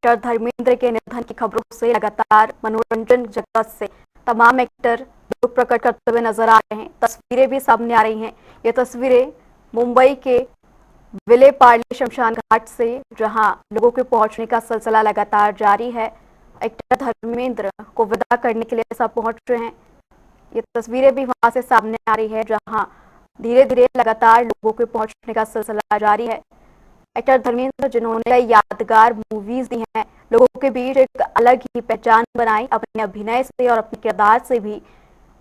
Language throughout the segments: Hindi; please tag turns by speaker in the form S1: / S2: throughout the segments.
S1: एक्टर धर्मेंद्र के निधन की खबरों से लगातार मनोरंजन जगत से तमाम एक्टर दुख प्रकट करते हुए नजर आ रहे हैं। तस्वीरें भी सामने आ रही हैं। ये तस्वीरें मुंबई के विले पार्ले शमशान घाट से, जहां लोगों के पहुंचने का सिलसिला लगातार जारी है। एक्टर धर्मेंद्र को विदा करने के लिए सब पहुंच रहे हैं। ये तस्वीरें भी वहां से सामने आ रही है, जहां धीरे धीरे लगातार लोगों के पहुंचने का सिलसिला जारी है। एक्टर धर्मेंद्र, जिन्होंने यादगार मूवीज दी हैं, लोगों के बीच एक अलग ही पहचान बनाई अपने अभिनय से और अपने किरदार से भी।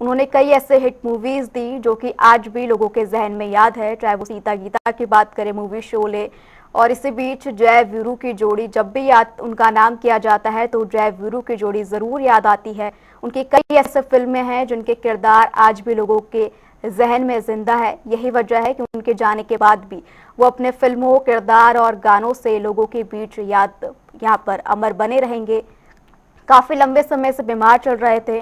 S1: उन्होंने कई ऐसे हिट मूवीज दी जो कि आज भी लोगों के जहन में याद है, चाहे वो सीता गीता की बात करें, मूवी शोले। और इसी बीच जय वीरू की जोड़ी, जब भी याद उनका नाम किया जाता है तो जय वीरू की जोड़ी जरूर याद आती है। उनकी कई ऐसे फिल्में हैं जिनके किरदार आज भी लोगों के जहन में जिंदा है। यही वजह है कि उनके जाने के बाद भी वो अपने फिल्मों, किरदार और गानों से लोगों के बीच याद यहाँ पर अमर बने रहेंगे। काफी लंबे समय से बीमार चल रहे थे,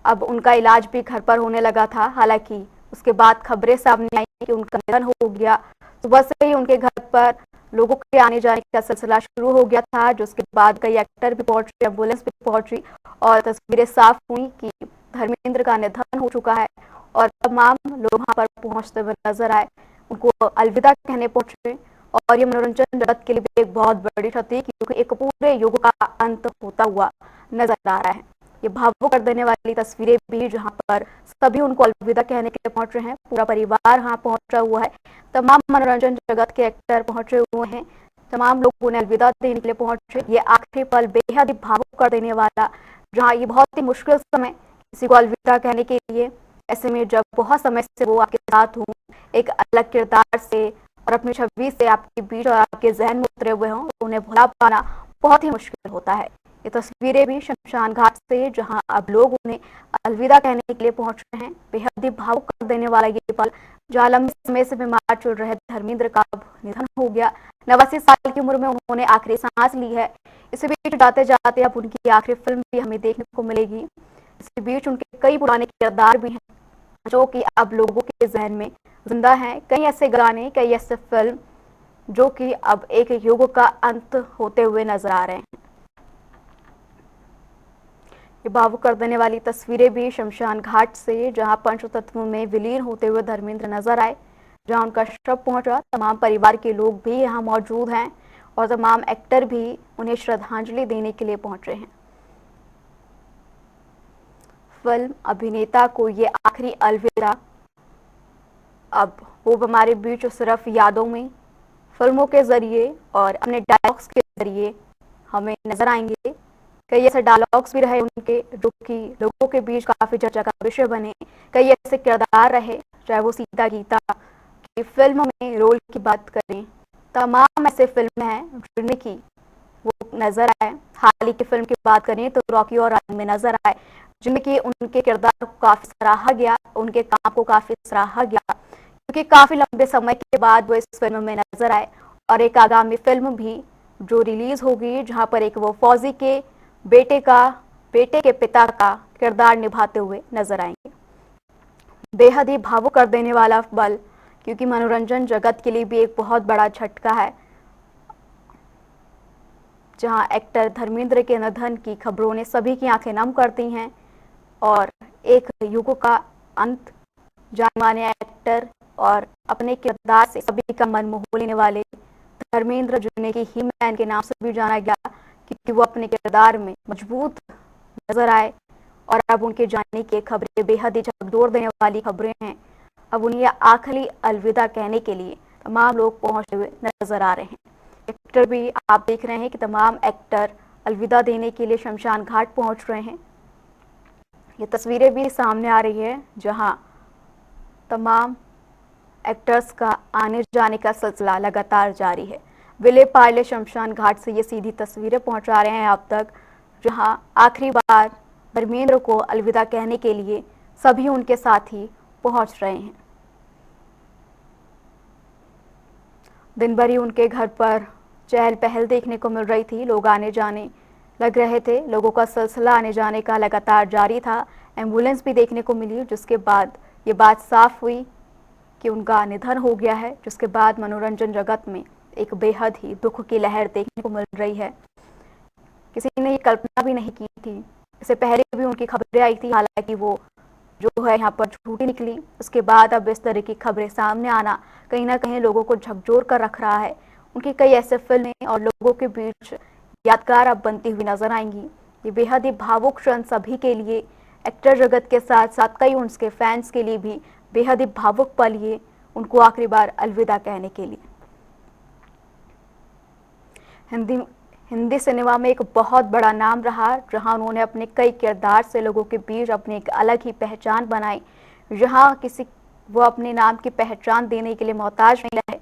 S1: अब उनका इलाज भी घर पर होने लगा था। हालांकि उसके बाद खबरें सामने आई कि उनका निधन हो गया। सुबह से ही उनके घर पर लोगों के आने जाने का सिलसिला शुरू हो गया था, जिसके बाद कई एक्टर भी पहुंचे, एम्बुलेंस भी पहुंची और तस्वीरें साफ हुई कि धर्मेंद्र का निधन हो चुका है। और तमाम लोग वहां पर पहुंचते हुए नजर आए, उनको अलविदा कहने पहुंचे। और ये मनोरंजन जगत के लिए भी एक बहुत बड़ी क्षति, क्योंकि एक पूरे युग का अंत होता हुआ नजर आ रहा है। ये भावुक कर देने वाली तस्वीरें भी, जहां पर सभी उनको अलविदा कहने के लिए पहुंच रहे हैं। पूरा परिवार वहां पहुंचा हुआ है, तमाम मनोरंजन जगत के एक्टर पहुंचे हुए हैं, तमाम लोग उन्हें अलविदा देने के लिए पहुंचे। ये आखिरी पल बेहद ही भावुक कर देने वाला, जहाँ ये बहुत ही मुश्किल समय किसी को अलविदा कहने के लिए। ऐसे में जब बहुत समय से वो आपके साथ हों, एक अलग किरदार से और अपनी छवि से आपके बीच और आपके जहन में उतरे हुए हों, तो उन्हें भुला पाना बहुत ही मुश्किल होता है। ये तस्वीरें भी शमशान घाट से, जहां अब लोग उन्हें अलविदा कहने के लिए पहुंच रहे हैं। बेहद ही भावुक कर देने वाला ये पल, जहां लंबे समय से बीमार चल रहे धर्मेंद्र का निधन हो गया। 89 साल की उम्र में उन्होंने आखिरी सांस ली है। इसी बीच जाते जाते अब उनकी आखिरी फिल्म भी हमें देखने को मिलेगी। इसी बीच उनके कई पुराने किरदार भी हैं जो कि अब लोगों के जहन में जिंदा हैं। कई ऐसे गाने, कई ऐसे फिल्म जो कि अब एक युग का अंत होते हुए नजर आ रहे हैं। ये भावुक कर देने वाली तस्वीरें भी शमशान घाट से, जहां पंचतत्व में विलीन होते हुए धर्मेंद्र नजर आए, जहां उनका शव पहुंचा। तमाम परिवार के लोग भी यहां मौजूद हैं और तमाम एक्टर भी उन्हें श्रद्धांजलि देने के लिए पहुंचे हैं। फिल्म अभिनेता को ये आखिरी अलविदा, अब वो हमारे बीच सिर्फ यादों में, फिल्मों के जरिए और अपने डायलॉग्स के जरिए हमें नजर आएंगे। कई ऐसे डायलॉग्स भी रहे उनके जो कि लोगों के बीच काफी चर्चा का विषय बने। कई ऐसे किरदार रहे, चाहे वो सीता गीता की फिल्म में रोल की बात करें, तमाम ऐसे फिल्म हैं जिनमें की वो नजर आए। हाल ही की फिल्म की बात करें तो रॉकी और रानी में नजर आए, जिनमें कि उनके किरदार को काफी सराहा गया, उनके काम को काफी सराहा गया, क्योंकि काफी लंबे समय के बाद वो इस फिल्म में नजर आए। और एक आगामी फिल्म भी जो रिलीज होगी, जहां पर एक वो फौजी के बेटे के पिता का किरदार निभाते हुए नजर आएंगे। बेहद ही भावुक कर देने वाला पल, क्योंकि मनोरंजन जगत के लिए भी एक बहुत बड़ा झटका है, जहां एक्टर धर्मेंद्र के निधन की खबरों ने सभी की आंखें नम कर दी हैं। और एक युग का अंत, जाने माने एक्टर और अपने किरदार से सभी का मन मोह लेने वाले धर्मेंद्र, जिन्हें कि ही मैन के नाम से भी जाना गया, क्योंकि वो अपने किरदार में मजबूत नजर आए। और अब उनके जाने की खबरें बेहद ही झकझोर देने वाली खबरें हैं। अब उन्हें आखिरी अलविदा कहने के लिए तमाम लोग पहुंचे हुए नजर आ रहे हैं। एक्टर भी आप देख रहे हैं कि तमाम एक्टर अलविदा देने के लिए शमशान घाट पहुंच रहे हैं। ये तस्वीरें भी सामने आ रही है, जहां तमाम एक्टर्स का आने जाने का सिलसिला लगातार जारी है। विले पार्ले शमशान घाट से ये सीधी तस्वीरें पहुंचा रहे हैं आप तक, जहां आखिरी बार धर्मेंद्र को अलविदा कहने के लिए सभी उनके साथी पहुंच रहे हैं। दिन भर ही उनके घर पर चहल पहल देखने को मिल रही थी, लोग आने जाने लग रहे थे, लोगों का सिलसिला आने जाने का लगातार जारी था। एम्बुलेंस भी देखने को मिली, जिसके बाद ये बात साफ हुई कि उनका निधन हो गया है, जिसके बाद मनोरंजन जगत में एक बेहद ही दुख की लहर देखने को मिल रही है। किसी ने ये कल्पना भी नहीं की थी। इससे पहले भी उनकी खबरें आई थी, हालांकि वो जो है यहाँ पर झूठी निकली। उसके बाद अब इस तरह की खबरें सामने आना कहीं ना कहीं लोगों को झकझोर कर रख रहा है। उनकी कई ऐसे फिल्में और लोगों के बीच यादगार अब बनती हुई नजर आएंगी। ये बेहद ही भावुक क्षण सभी के लिए, एक्टर जगत के साथ साथ कई उनके फैंस के लिए भी बेहद ही भावुक पल ये, उनको आखिरी बार अलविदा कहने के लिए। हिंदी सिनेमा में एक बहुत बड़ा नाम रहा, जहां उन्होंने अपने कई किरदार से लोगों के बीच अपनी एक अलग ही पहचान बनाई। जहां किसी वो अपने नाम की पहचान देने के लिए मोहताज नहीं रहे।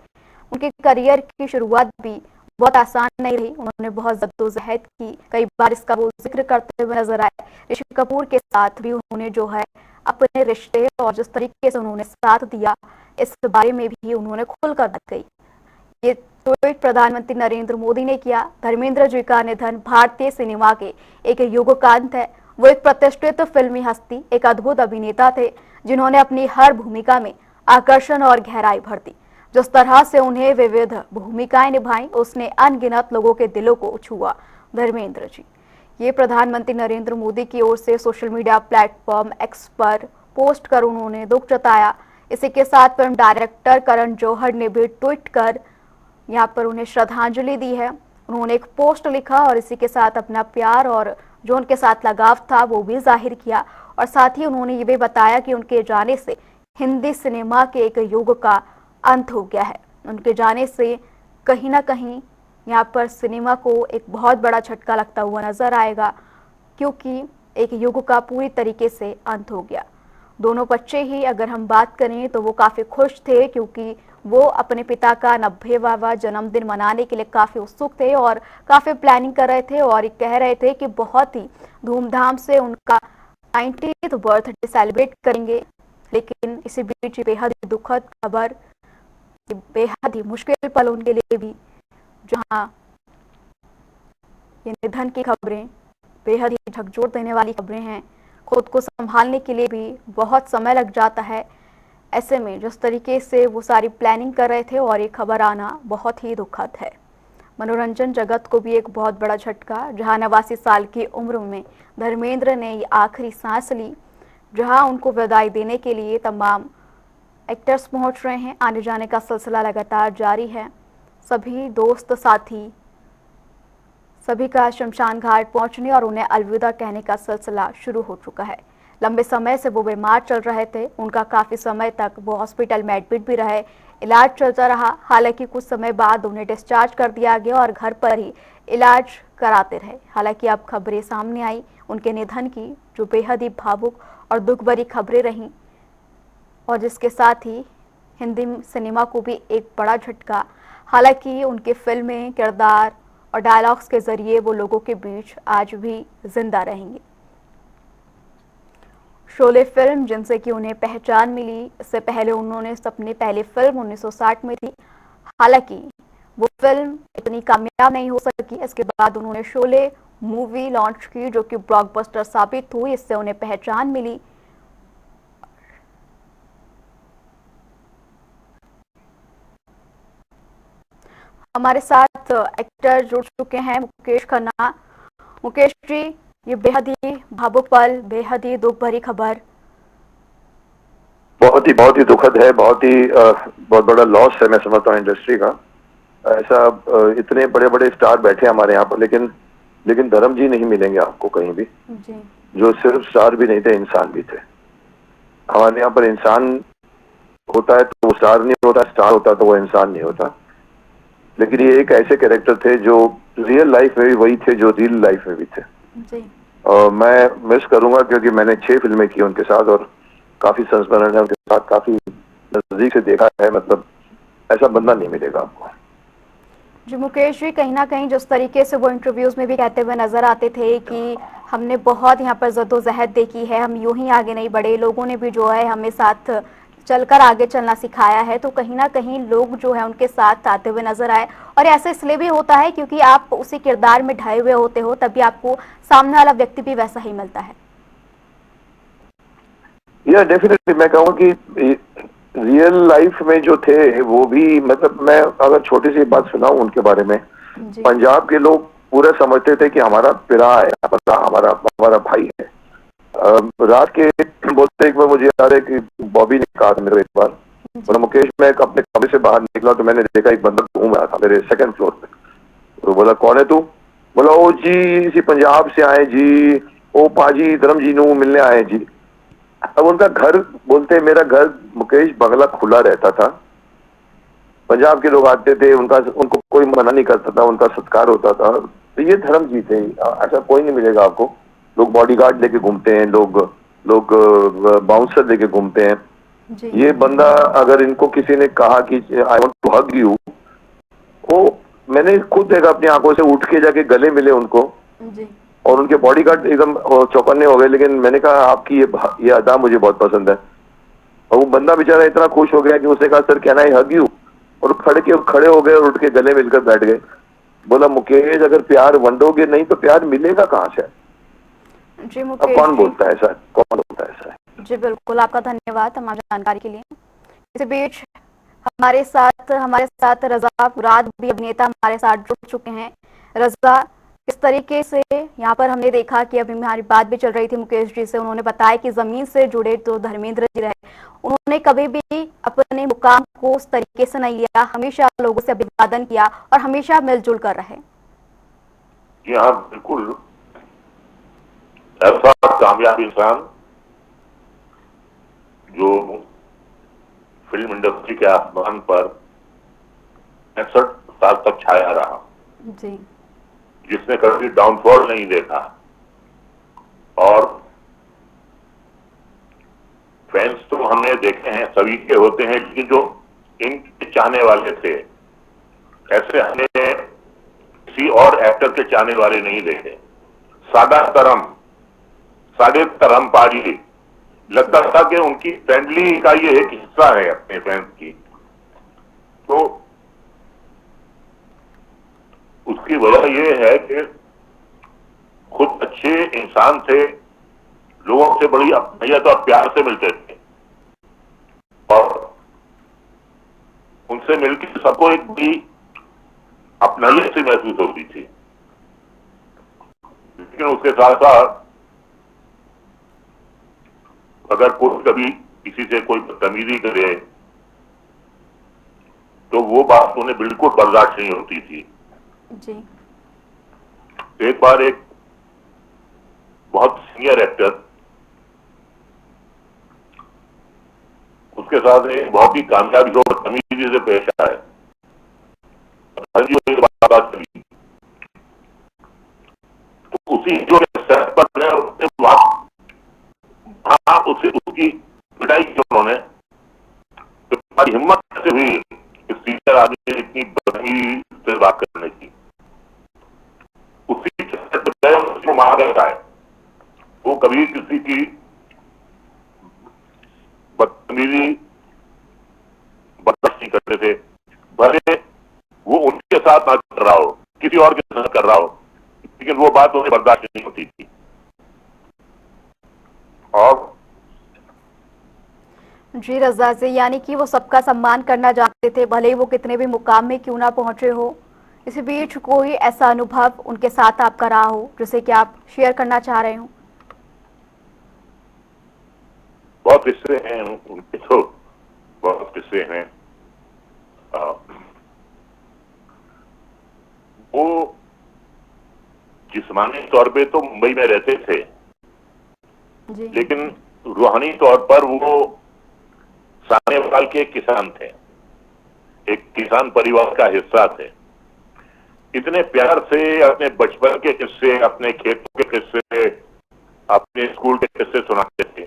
S1: उनके करियर की शुरुआत भी बहुत आसान नहीं रही। उन्होंने बहुत जद्दोजहद की, कई बार इसका वो जिक्र करते हुए नजर आए। ऋषि कपूर के साथ भी उन्होंने जो है अपने रिश्ते और जिस तरीके से उन्होंने साथ दिया, इस बारे में भी उन्होंने खुलकर बात कही। ये ट्वीट प्रधानमंत्री नरेंद्र मोदी ने किया। धर्मेंद्र जी का निधन भारतीय सिनेमा के एक युगकांत है। वो एक प्रतिष्ठित फिल्मी हस्ती, एक अद्भुत अभिनेता थे, जिन्होंने अपनी हर भूमिका में आकर्षण और गहराई भर दी। जिस तरह से उन्हें विविध भूमिकाएं निभाई, उसने अनगिनत लोगों के दिलों को छुआ। धर्मेंद्र जी, ये प्रधानमंत्री नरेंद्र मोदी की ओर से सोशल मीडिया प्लेटफॉर्म एक्स पर पोस्ट कर उन्होंने दुख जताया। इसी के साथ फिल्म डायरेक्टर करण जौहर ने भी ट्वीट कर यहाँ पर उन्हें श्रद्धांजलि दी है। उन्होंने एक पोस्ट लिखा और इसी के साथ अपना प्यार और जो उनके साथ लगाव था वो भी जाहिर किया। और साथ ही उन्होंने ये भी बताया कि उनके जाने से हिंदी सिनेमा के एक युग का अंत हो गया है। उनके जाने से कहीं ना कहीं यहाँ पर सिनेमा को एक बहुत बड़ा झटका लगता हुआ नजर आएगा, क्योंकि एक युग का पूरी तरीके से अंत हो गया। दोनों बच्चे ही अगर हम बात करें तो वो काफ़ी खुश थे, क्योंकि वो अपने पिता का 90वां जन्मदिन मनाने के लिए काफ़ी उत्सुक थे और काफ़ी प्लानिंग कर रहे थे और कह रहे थे कि बहुत ही धूमधाम से उनका 90th बर्थडे सेलिब्रेट करेंगे। लेकिन इसी बीच बेहद ही दुखद खबर, बेहद ही मुश्किल पल उनके लिए भी, जहां ये निधन की खबरें बेहद ही झकझोर देने वाली खबरें हैं। खुद को संभालने के लिए भी बहुत समय लग जाता है। ऐसे में जिस तरीके से वो सारी प्लानिंग कर रहे थे और ये खबर आना बहुत ही दुखद है। मनोरंजन जगत को भी एक बहुत बड़ा झटका, जहां 89 साल की उम्र में धर्मेंद्र ने ये आखिरी सांस ली। जहां उनको विदाई देने के लिए तमाम एक्टर्स पहुंच रहे हैं। आने जाने का सिलसिला लगातार जारी है। सभी दोस्त साथी सभी का शमशान घाट पहुंचने और उन्हें अलविदा कहने का सिलसिला शुरू हो चुका है। लंबे समय से वो बीमार चल रहे थे। उनका काफ़ी समय तक वो हॉस्पिटल में एडमिट भी रहे, इलाज चलता रहा। हालांकि कुछ समय बाद उन्हें डिस्चार्ज कर दिया गया और घर पर ही इलाज कराते रहे। हालांकि अब खबरें सामने आई उनके निधन की, जो बेहद ही भावुक और दुख भरी खबरें रहीं, और जिसके साथ ही हिंदी सिनेमा को भी एक बड़ा झटका। हालांकि उनके फिल्में, किरदार और डायलॉग्स के जरिए वो लोगों के बीच आज भी जिंदा रहेंगे। शोले फिल्म जिनसे कि उन्हें पहचान मिली, इससे पहले उन्होंने अपनी पहली फिल्म 1960 में थी। हालांकि वो फिल्म इतनी कामयाब नहीं हो सकी। इसके बाद उन्होंने शोले मूवी लॉन्च की, जो कि ब्लॉकबस्टर साबित हुई। इससे उन्हें पहचान मिली। हमारे साथ एक्टर जुड़ चुके हैं मुकेश खन्ना। मुकेश जी, ये बेहद ही भावुक पल, बेहद ही दुख भरी खबर।
S2: बहुत ही दुखद है, बहुत बड़ा लॉस है मैं समझता हूँ इंडस्ट्री का। ऐसा इतने बड़े बड़े स्टार बैठे हमारे यहाँ पर, लेकिन धर्म जी नहीं मिलेंगे आपको कहीं भी
S1: जी।
S2: जो सिर्फ स्टार भी नहीं थे, इंसान भी थे। हमारे यहाँ पर इंसान होता है तो वो स्टार नहीं होता, स्टार होता तो वो इंसान नहीं होता। लेकिन ये एक ऐसे कैरेक्टर थे जो रियल लाइफ में भी वही थे जो रियल लाइफ में भी थे।
S1: जी।
S2: और मैं मिस करूंगा, क्योंकि मैंने 6 फिल्में की उनके साथ और काफी संस्मरण है उनके साथ, काफी नजदीक से देखा है। मतलब ऐसा बंदा नहीं मिलेगा आपको।
S1: जी मुकेश जी, कहीं ना कहीं जिस तरीके से वो इंटरव्यूज में भी कहते हुए नजर आते थे कि हमने बहुत यहाँ पर जद्दोजहद देखी है, हम यूं ही आगे नहीं बढ़े, लोगों ने भी जो है हमें साथ चलकर आगे चलना सिखाया है। तो कहीं ना कहीं लोग जो है उनके साथ आते हुए नजर आए। और ऐसा इसलिए भी होता है क्योंकि आप उसी किरदार में ढाए हुए होते हो, तभी आपको सामने वाला व्यक्ति भी वैसा ही मिलता है।
S2: या डेफिनेटली मैं कहूँगा कि रियल लाइफ में जो थे वो भी, मतलब मैं अगर छोटी सी बात सुनाऊं उनके बारे में, पंजाब के लोग पूरा समझते थे कि हमारा पिरा है, हमारा हमारा हमारा भाई है। रात के बोलते एक बार मुझे याद है कि बॉबी ने कहा था मेरे एक बार, बोला मुकेश मैं अपने कमरे से बाहर निकला तो मैंने देखा एक बंदा घूम रहा था मेरे सेकंड फ्लोर पे। तो बोला कौन है तू? बोला ओ जी इसी पंजाब से आए जी, ओ पाजी धर्म जी नू मिलने आए जी। अब उनका घर, बोलते मेरा घर मुकेश बंगला खुला रहता था, पंजाब के लोग आते थे, उनका उनको कोई मना नहीं करता था, उनका सत्कार होता था। तो ये धर्म जी थे, ऐसा कोई नहीं मिलेगा आपको। लोग बॉडीगार्ड लेके घूमते हैं, लोग लोग बाउंसर लेके घूमते हैं।
S1: जी
S2: ये बंदा अगर इनको किसी ने कहा कि I want to hug you, वो मैंने खुद देखा अपनी आंखों से, उठ के जाके गले मिले उनको,
S1: जी
S2: और उनके बॉडीगार्ड एकदम चौकन्ने हो गए। लेकिन मैंने कहा आपकी ये अदा मुझे बहुत पसंद है। और वो बंदा बेचारा इतना खुश हो गया कि उसने कहा sir can I hug you, और खड़े हो गए और उठ के गले मिलकर बैठ गए। बोला मुकेश अगर प्यार वंडोगे नहीं तो प्यार मिलेगा कहाँ से?
S1: जी
S2: अब
S1: मुकेश
S2: कौन
S1: जी,
S2: बोलता है ऐसा, कौन बोलता है ऐसा?
S1: जी बिल्कुल, आपका धन्यवाद तमाम जानकारी के लिए। इस बीच हमारे साथ रजा मुराद भी अभिनेता हमारे साथ जुड़ चुके हैं। रजा, किस तरीके से यहाँ पर हमने देखा कि अभी हमारी बात भी चल रही थी मुकेश जी से, उन्होंने बताया कि जमीन से जुड़े तो धर्मेंद्र जी रहे, उन्होंने कभी भी अपने मुकाम को उस तरीके से नहीं लिया, हमेशा लोगों से अभिवादन किया और हमेशा मिलजुल कर रहे।
S3: जी हाँ बिल्कुल, ऐसा कामयाब इंसान जो फिल्म इंडस्ट्री के आसमान पर 65 साल तक छाया रहा,
S1: जी
S3: जिसने कभी डाउनफॉल नहीं देखा, और फैंस तो हमने देखे हैं, सभी के होते हैं, लेकिन जो इनके चाहने वाले थे ऐसे हमने किसी और एक्टर के चाहने वाले नहीं देखे। सादे तरम पाजी, लगता था कि उनकी फैमिली का ये एक हिस्सा है अपने फैंस की। तो उसकी वजह ये है कि खुद अच्छे इंसान थे, लोगों से बड़ी अपनायत और प्यार से मिलते थे, और उनसे मिलकर सबको एक बड़ी अपनायत से महसूस होती थी। लेकिन उसके साथ साथ अगर कोई कभी किसी से कोई बदतमीजी करे तो वो बात उन्हें बिल्कुल बर्दाश्त नहीं होती थी।
S1: जी
S3: एक बार एक बहुत सीनियर एक्टर, उसके साथ एक बहुत ही कामयाब जो बदतमीजी से पेश आए, बात करी, तो उसी जो सेट पर है उसने हाँ उससे उसकी पिटाई की उन्होंने, तो हमारी हिम्मत कैसे हुई इस सीनियर आदमी ने इतनी बदतमीजी से बात करने की। उसी सेट पर उसको मार देता है। वो कभी किसी की बदतमीजी बर्दाश्त नहीं करते थे, भले वो उनके साथ ना कर रहा हो, किसी और के साथ कर रहा हो, लेकिन वो बात उन्हें बर्दाश्त नहीं होती थी। और
S1: जी रजा से, यानी कि वो सबका सम्मान करना जानते थे, भले ही वो कितने भी मुकाम में क्यों ना पहुंचे हो। इसी बीच कोई ऐसा अनुभव उनके साथ आपका रहा हो जिसे कि आप शेयर करना चाह रहे हो?
S3: बहुत किस्से हैं उनके, तो बहुत किस्से हैं। वो जिस्मानी तौर पे तो मुंबई में रहते थे,
S1: जी
S3: लेकिन रूहानी तौर पर वो सानेवाल के किसान थे, एक किसान परिवार का हिस्सा थे। इतने प्यार से अपने बचपन के किस्से, अपने खेतों के किस्से, अपने स्कूल के किस्से सुनाते थे।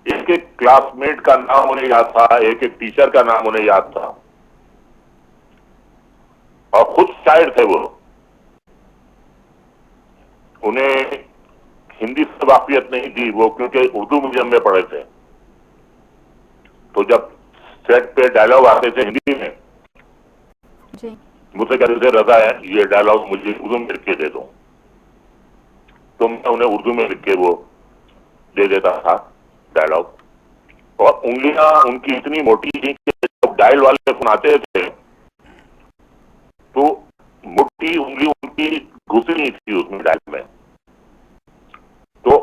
S3: एक एक क्लासमेट का नाम उन्हें याद था, एक एक टीचर का नाम उन्हें याद था, और खुद शायर थे वो। उन्हें हिंदी से वाकियत नहीं थी वो, क्योंकि उर्दू मीडियम में पढ़े थे। तो जब सेट पे डायलॉग आते थे हिंदी में,
S1: जी
S3: मुझसे कहते थे रजा है ये डायलॉग मुझे उर्दू में लिख के दे दो, तो मैं उन्हें उर्दू में लिख के वो दे देता था डायलॉग। और उंगलियां उनकी इतनी मोटी थी कि जब डायल वाले सुनाते थे तो की उंगली उनकी घुसी नहीं थी उसमें डायल में, तो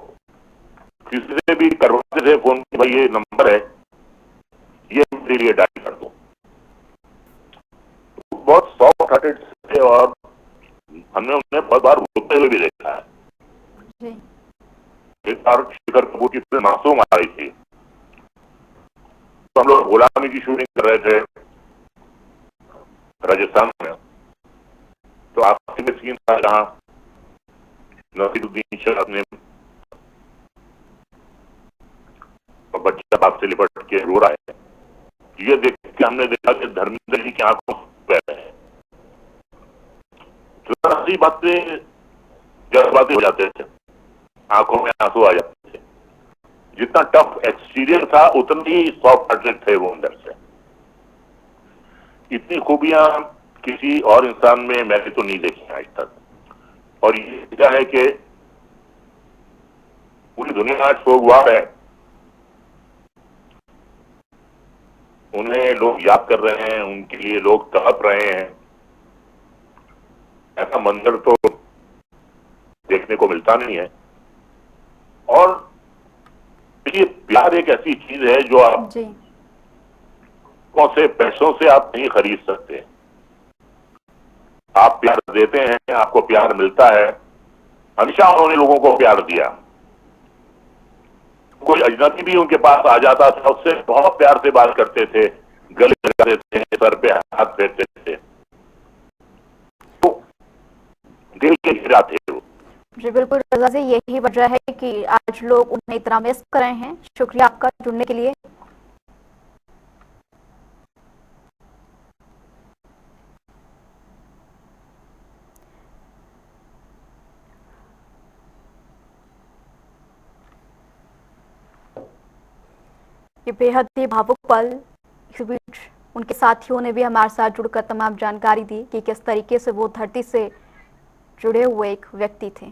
S3: किसी से भी करवाते थे फोन कि भाई ये नंबर है, ये मेरे लिए डायल कर दो। बहुत सॉफ्ट हार्टेड थे और हमने उन्हें बहुत बार रोते हुए भी देखा है।
S1: जी।
S3: एक बार शिखर कपूर की फिल्म मासूम आ रही थी, तो हम लोग गुलामी की शूटिंग कर रहे थे राजस्थान में। तो आपसी में सीन था जहां नसीरुद्दीन शाह अपने बच्चा बाप से लिपट के रो रहा है, ये देख के हमने देखा कि धर्मेंद्र जी की आंखों में बह रहे हैं। तो बातें जज्बाती हो जाते थे, आंखों में आंसू आ जाते थे। जितना टफ एक्सटीरियर था उतनी ही सॉफ्ट हार्टेड थे वो अंदर से। इतनी खूबियां किसी और इंसान में मैंने तो नहीं देखी आज तक। और ये क्या है कि पूरी दुनिया आज शोकवार है, उन्हें लोग याद कर रहे हैं, उनके लिए लोग तड़प रहे हैं। ऐसा मंजर तो देखने को मिलता नहीं है। और ये प्यार एक ऐसी चीज है जो आप
S1: जी।
S3: कौन से पैसों से आप नहीं खरीद सकते। आप प्यार देते हैं, आपको प्यार मिलता है। हमेशा उन्होंने लोगों को प्यार दिया। कोई अजनबी भी उनके पास आ जाता था, उससे बहुत प्यार से बात करते थे, गले लगाते थे, सर पे हाथ फेरते थे। तो दिल के हीरा थे वो।
S1: जी बिल्कुल रजा जी, यही वजह है कि आज लोग उन्हें इतना मिस कर रहे हैं। शुक्रिया आपका जुड़ने के लिए। ये बेहद ही भावुक पल। इस बीच उनके साथियों ने भी हमारे साथ जुड़कर तमाम जानकारी दी कि किस तरीके से वो धरती से जुड़े हुए एक व्यक्ति थे।